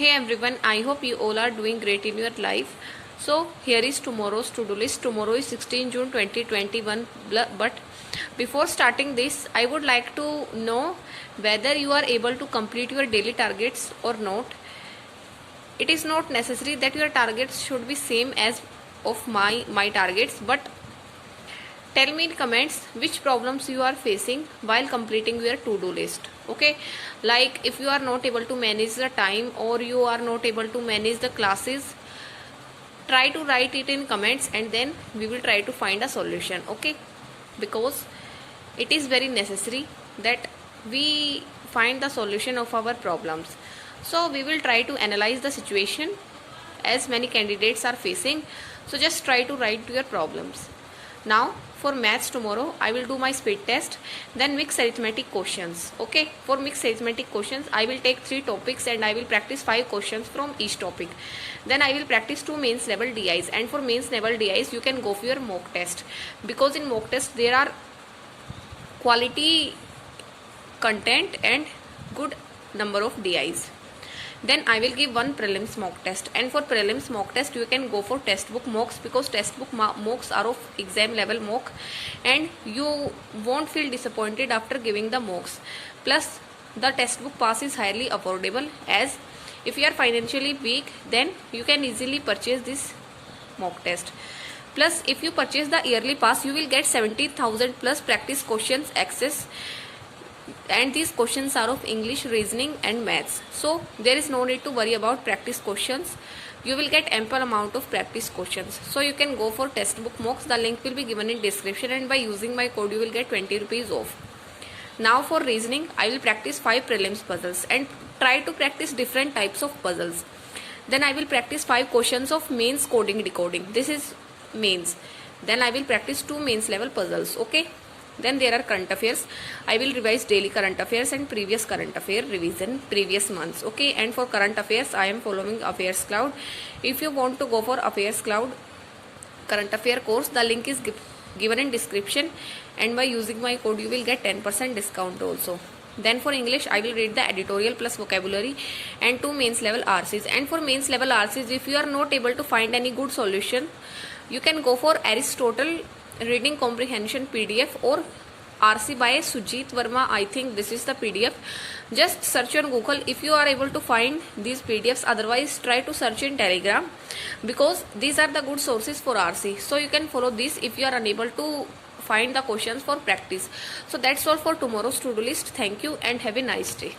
Hey everyone, I hope you all are doing great in your life. So here is tomorrow's to-do list. Tomorrow is 16 June 2021, but before starting this, I would like to know whether you are able to complete your daily targets or not. It is not necessary that your targets should be same as of my targets, but tell me in comments which problems you are facing while completing your to-do list. Okay, like if you are not able to manage the time or you are not able to manage the classes, try to write it in comments and then we will try to find a solution. Okay, because it is very necessary that we find the solution of our problems. So we will try to analyze the situation as many candidates are facing. So just try to write your problems. Now for maths tomorrow I will do my speed test, then mixed arithmetic questions. Okay, for mixed arithmetic questions I will take 3 topics and I will practice 5 questions from each topic. Then I will practice 2 mains level DIs, and for mains level DIs you can go for your mock test, because in mock test there are quality content and good number of DIs. Then I will give one prelims mock test, and for prelims mock test you can go for textbook mocks, because textbook mocks are of exam level mock and you won't feel disappointed after giving the mocks. Plus the textbook pass is highly affordable, as if you are financially weak then you can easily purchase this mock test. Plus if you purchase the yearly pass you will get 70,000 plus practice questions access, and these questions are of English, reasoning and maths. So there is no need to worry about practice questions. You will get ample amount of practice questions. So you can go for textbook mocks. The link will be given in description, and by using my code you will get 20 rupees off. Now for reasoning I will practice 5 prelims puzzles and try to practice different types of puzzles. Then I will practice 5 questions of mains coding decoding. This is mains. Then I will practice 2 mains level puzzles. Okay. Then there are current affairs. I will revise daily current affairs and previous current affair revision previous months. Okay, and for current affairs I am following Affairs Cloud. If you want to go for Affairs Cloud current affair course, the link is given in description, and by using my code you will get 10% discount also. Then for English I will read the editorial plus vocabulary and 2 mains level RCs. And for mains level RCs, if you are not able to find any good solution, you can go for Aristotle reading comprehension PDF or RC by Sujit Verma. I think this is the PDF. Just search on Google if you are able to find these PDFs. Otherwise try to search in Telegram, because these are the good sources for RC. So you can follow this if you are unable to find the questions for practice. So that's all for tomorrow's to-do list. Thank you and have a nice day.